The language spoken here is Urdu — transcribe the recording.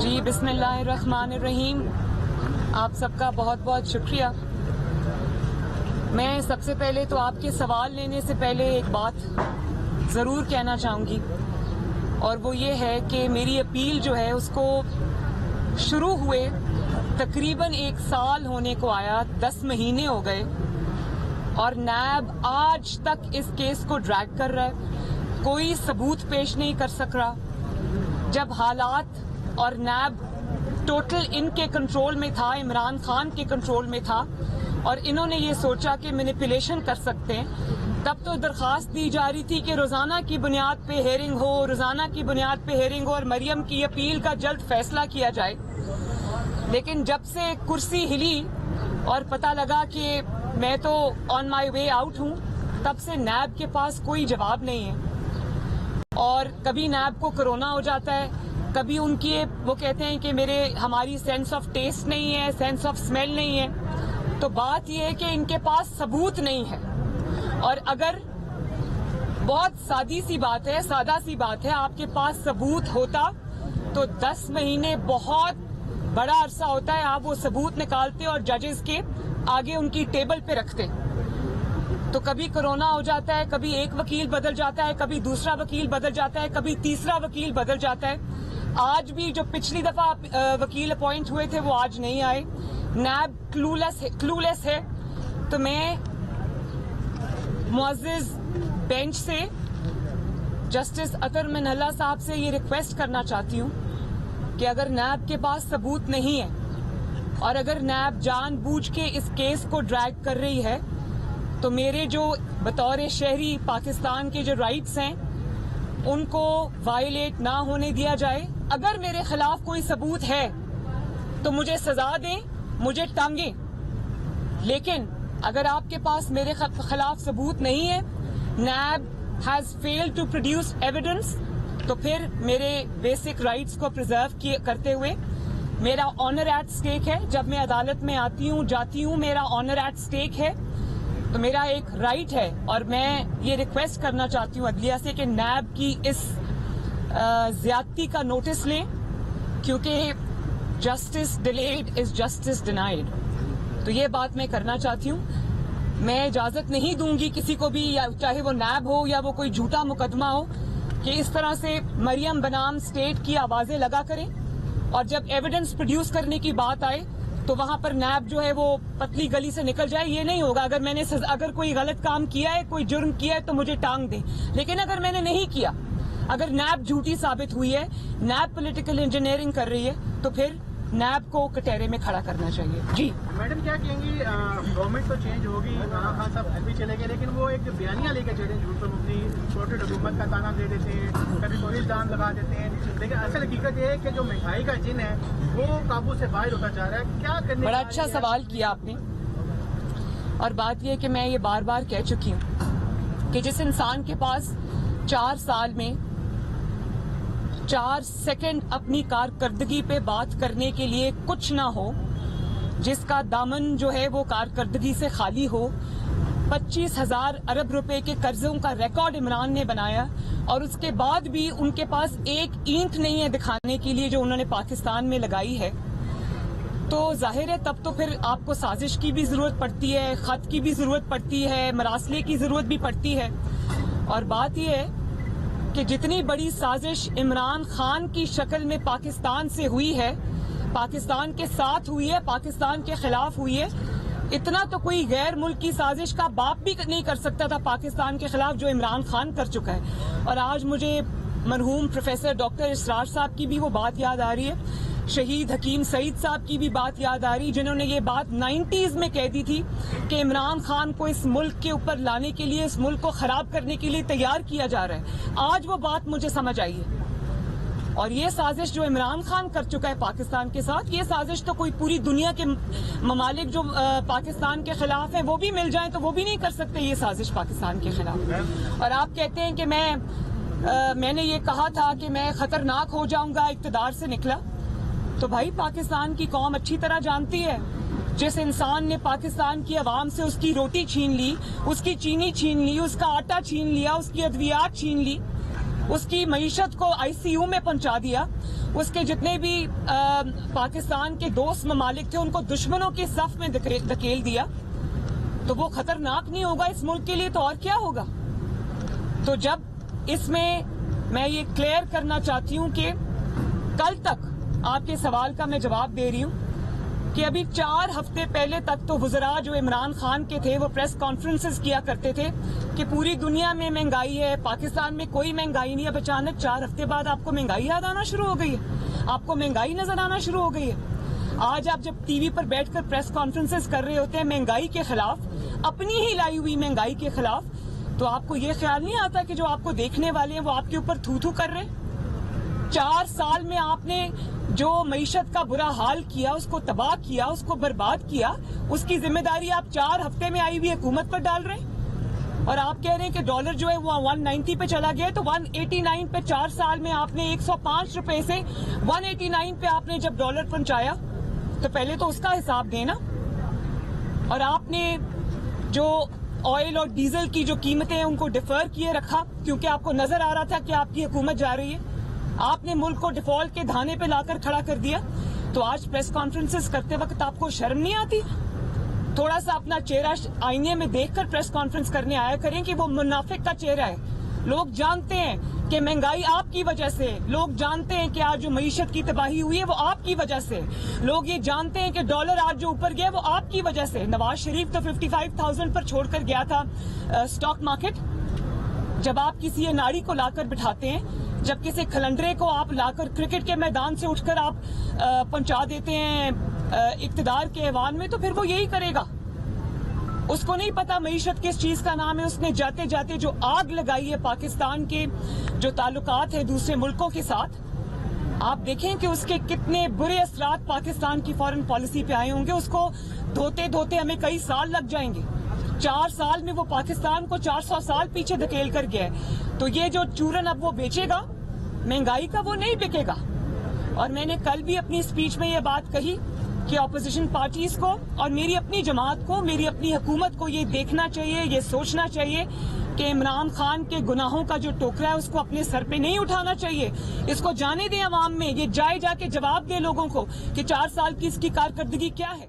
جی بسم اللہ الرحمن الرحیم. آپ سب کا بہت بہت شکریہ. میں سب سے پہلے تو آپ کے سوال لینے سے پہلے ایک بات ضرور کہنا چاہوں گی، اور وہ یہ ہے کہ میری اپیل جو ہے اس کو شروع ہوئے تقریباً 1 سال ہونے کو آیا، 10 مہینے ہو گئے، اور نیب آج تک اس کیس کو ڈریگ کر رہا ہے، کوئی ثبوت پیش نہیں کر سک رہا. جب حالات اور نیب ٹوٹل ان کے کنٹرول میں تھا، عمران خان کے کنٹرول میں تھا، اور انہوں نے یہ سوچا کہ مینیپولیشن کر سکتے ہیں، تب تو درخواست دی جا رہی تھی کہ روزانہ کی بنیاد پہ ہیئرنگ ہو، روزانہ کی بنیاد پہ ہیئرنگ ہو، اور مریم کی اپیل کا جلد فیصلہ کیا جائے. لیکن جب سے کرسی ہلی اور پتہ لگا کہ میں تو آن مائی وے آؤٹ ہوں، تب سے نیب کے پاس کوئی جواب نہیں ہے. اور کبھی نیب کو کرونا ہو جاتا ہے، کبھی ان کی وہ کہتے ہیں کہ ہماری سینس آف ٹیسٹ نہیں ہے، سینس آف اسمیل نہیں ہے. تو بات یہ ہے کہ ان کے پاس ثبوت نہیں ہے. اور اگر بہت سادہ سی بات ہے، آپ کے پاس ثبوت ہوتا تو 10 مہینے بہت بڑا عرصہ ہوتا ہے، آپ وہ ثبوت نکالتے اور ججز کے آگے ان کی ٹیبل پہ رکھتے. تو کبھی کرونا ہو جاتا ہے، کبھی ایک وکیل بدل جاتا ہے، کبھی دوسرا وکیل بدل جاتا ہے، کبھی تیسرا وکیل بدل جاتا ہے. آج بھی جو پچھلی دفعہ وکیل اپوائنٹ ہوئے تھے وہ آج نہیں آئے. نیب کلولیس ہے. تو میں معزز بینچ سے جسٹس اطہر منہلا صاحب سے یہ ریکویسٹ کرنا چاہتی ہوں کہ اگر نیب کے پاس ثبوت نہیں ہے، اور اگر نیب جان بوجھ کے اس کیس کو ڈریگ کر رہی ہے، تو میرے جو بطور شہری پاکستان کے جو رائٹس ہیں ان کو وائلیٹ نہ ہونے دیا جائے. اگر میرے خلاف کوئی ثبوت ہے تو مجھے سزا دیں، مجھے ٹانگیں. لیکن اگر آپ کے پاس میرے خلاف ثبوت نہیں ہے، NAB has failed to produce evidence, تو پھر میرے بیسک رائٹس کو پرزرو کرتے ہوئے میرا آنر ایٹ اسٹیک ہے. جب میں عدالت میں جاتی ہوں میرا آنر ایٹ اسٹیک ہے، تو میرا ایک رائٹ ہے. اور میں یہ ریکویسٹ کرنا چاہتی ہوں عدلیہ سے کہ نیب کی اس زیادتی کا نوٹس لیں، کیونکہ جسٹس ڈیلیڈ از جسٹس ڈینائیڈ. تو یہ بات میں کرنا چاہتی ہوں. میں اجازت نہیں دوں گی کسی کو بھی، یا چاہے وہ نیب ہو یا وہ کوئی جھوٹا مقدمہ ہو، کہ اس طرح سے مریم بنام اسٹیٹ کی آوازیں لگا کریں، اور جب ایویڈنس پروڈیوس کرنے کی بات آئے تو وہاں پر نیب جو ہے وہ پتلی گلی سے نکل جائے. یہ نہیں ہوگا. اگر کوئی غلط کام کیا ہے، کوئی جرم کیا ہے، تو مجھے ٹانگ دیں. لیکن اگر میں نے نہیں کیا، اگر نیب جھوٹی ثابت ہوئی ہے، نیب پولیٹیکل انجینئرنگ کر رہی ہے، تو پھر نیب کو کٹہرے میں کھڑا کرنا چاہیے. جی میڈم کیا کہیں گی؟ گورنمنٹ تو چینج ہوگی، عمران خان صاحب بھی چلے گئے، لیکن وہ ایک بیانیہ لے کے چلے جھوٹ پر مبنی چھوٹی حکومت کا تانا دے دیتے ہیں، کبھی کوئی دام لگا دیتے ہیں. لیکن اصل حقیقت یہ ہے کہ جو مہنگائی کا جن ہے وہ قابو سے باہر ہوتا جا رہا ہے. کیا کرنے؟ بڑا اچھا سوال کیا آپ نے. اور بات یہ کہ میں یہ بار بار کہہ چکی ہوں کہ جس انسان کے پاس 4 سال میں 4 سیکنڈ اپنی کارکردگی پہ بات کرنے کے لیے کچھ نہ ہو، جس کا دامن جو ہے وہ کارکردگی سے خالی ہو، 25,000 ارب روپے کے قرضوں کا ریکارڈ عمران نے بنایا، اور اس کے بعد بھی ان کے پاس ایک اینٹ نہیں ہے دکھانے کے لیے جو انہوں نے پاکستان میں لگائی ہے، تو ظاہر ہے تب تو پھر آپ کو سازش کی بھی ضرورت پڑتی ہے، خط کی بھی ضرورت پڑتی ہے، مراسلے کی ضرورت بھی پڑتی ہے. اور بات یہ ہے کہ جتنی بڑی سازش عمران خان کی شکل میں پاکستان سے ہوئی ہے، پاکستان کے ساتھ ہوئی ہے، پاکستان کے خلاف ہوئی ہے، اتنا تو کوئی غیر ملکی سازش کا باپ بھی نہیں کر سکتا تھا پاکستان کے خلاف جو عمران خان کر چکا ہے. اور آج مجھے مرحوم پروفیسر ڈاکٹر اسرار صاحب کی بھی وہ بات یاد آ رہی ہے، شہید حکیم سعید صاحب کی بھی بات یاد آ رہی، جنہوں نے یہ بات 90s میں کہہ دی تھی کہ عمران خان کو اس ملک کے اوپر لانے کے لیے، اس ملک کو خراب کرنے کے لیے تیار کیا جا رہا ہے. آج وہ بات مجھے سمجھ آئی ہے. اور یہ سازش جو عمران خان کر چکا ہے پاکستان کے ساتھ، یہ سازش تو کوئی پوری دنیا کے ممالک جو پاکستان کے خلاف ہیں وہ بھی مل جائیں تو وہ بھی نہیں کر سکتے یہ سازش پاکستان کے خلاف. اور آپ کہتے ہیں کہ میں نے یہ کہا تھا کہ میں خطرناک ہو جاؤں گا اقتدار سے نکلا. تو بھائی پاکستان کی قوم اچھی طرح جانتی ہے، جس انسان نے پاکستان کی عوام سے اس کی روٹی چھین لی، اس کی چینی چھین لی، اس کا آٹا چھین لیا، اس کی ادویات چھین لی، اس کی معیشت کو ICU میں پہنچا دیا, اس کے جتنے بھی پاکستان کے دوست ممالک تھے ان کو دشمنوں کی صف میں دھکیل دیا, تو وہ خطرناک نہیں ہوگا اس ملک کے لیے تو اور کیا ہوگا؟ تو جب اس میں یہ کلیئر کرنا چاہتی ہوں کہ کل تک آپ کے سوال کا میں جواب دے رہی ہوں کہ ابھی 4 ہفتے پہلے تک تو وزراء جو عمران خان کے تھے وہ پریس کانفرنسز کیا کرتے تھے کہ پوری دنیا میں مہنگائی ہے, پاکستان میں کوئی مہنگائی نہیں. اب اچانک 4 ہفتے بعد آپ کو مہنگائی یاد آنا شروع ہو گئی ہے, آپ کو مہنگائی نظر آنا شروع ہو گئی ہے. آج آپ جب ٹی وی پر بیٹھ کر پریس کانفرنسز کر رہے ہوتے ہیں مہنگائی کے خلاف, اپنی ہی لائی ہوئی مہنگائی کے خلاف, تو آپ کو یہ خیال نہیں آتا کہ جو آپ کو دیکھنے والے ہیں وہ آپ کے اوپر تھو تھو کر رہے ہیں؟ 4 سال میں آپ نے جو معیشت کا برا حال کیا, اس کو تباہ کیا, اس کو برباد کیا, اس کی ذمہ داری آپ 4 ہفتے میں آئی ہوئی حکومت پر ڈال رہے ہیں. اور آپ کہہ رہے ہیں کہ ڈالر جو ہے وہ 190 پہ چلا گیا, تو 189 پہ 4 سال میں آپ نے 105 روپے سے 189 پہ آپ نے جب ڈالر پہنچایا تو پہلے تو اس کا حساب دینا. اور آپ نے جو آئل اور ڈیزل کی جو قیمتیں ہیں ان کو ڈیفر کیے رکھا کیونکہ آپ کو نظر آ رہا تھا کہ آپ کی حکومت جا رہی ہے. آپ نے ملک کو ڈیفالٹ کے دھانے پہ لا کر کھڑا کر دیا. تو آج پریس کانفرنسز کرتے وقت آپ کو شرم نہیں آتی؟ تھوڑا سا اپنا چہرہ آئینے میں دیکھ کر پریس کانفرنس کرنے آیا کریں کہ وہ منافق کا چہرہ ہے. لوگ جانتے ہیں کہ مہنگائی آپ کی وجہ سے, لوگ جانتے ہیں کہ آج جو معیشت کی تباہی ہوئی ہے وہ آپ کی وجہ سے, لوگ یہ جانتے ہیں کہ ڈالر آج جو اوپر گیا وہ آپ کی وجہ سے. نواز شریف تو 55,000 پر چھوڑ کر گیا تھا سٹاک مارکیٹ. جب آپ کسی ناڑی کو لا کر بٹھاتے ہیں, جب کسی کھلنڈرے کو آپ لا کر کرکٹ کے میدان سے اٹھ کر آپ پہنچا دیتے ہیں اقتدار کے ایوان میں, تو پھر وہ یہی کرے گا. اس کو نہیں پتا معیشت کس چیز کا نام ہے. اس نے جاتے جاتے جو آگ لگائی ہے پاکستان کے جو تعلقات ہیں دوسرے ملکوں کے ساتھ, آپ دیکھیں کہ اس کے کتنے برے اثرات پاکستان کی فارن پالیسی پہ آئے ہوں گے. اس کو دھوتے دھوتے ہمیں کئی سال لگ جائیں گے. 4 سال میں وہ پاکستان کو 400 سال پیچھے دھکیل کر گیا ہے. تو یہ جو چورن اب وہ بیچے گا مہنگائی کا, وہ نہیں بکے گا. اور میں نے کل بھی اپنی اسپیچ میں یہ بات کہی کہ اپوزیشن پارٹیز کو اور میری اپنی جماعت کو, میری اپنی حکومت کو یہ دیکھنا چاہیے, یہ سوچنا چاہیے کہ عمران خان کے گناہوں کا جو ٹوکرا ہے اس کو اپنے سر پہ نہیں اٹھانا چاہیے. اس کو جانے دیں عوام میں, یہ جا کے جواب دے لوگوں کو کہ 4 سال کی اس کی کارکردگی کیا ہے.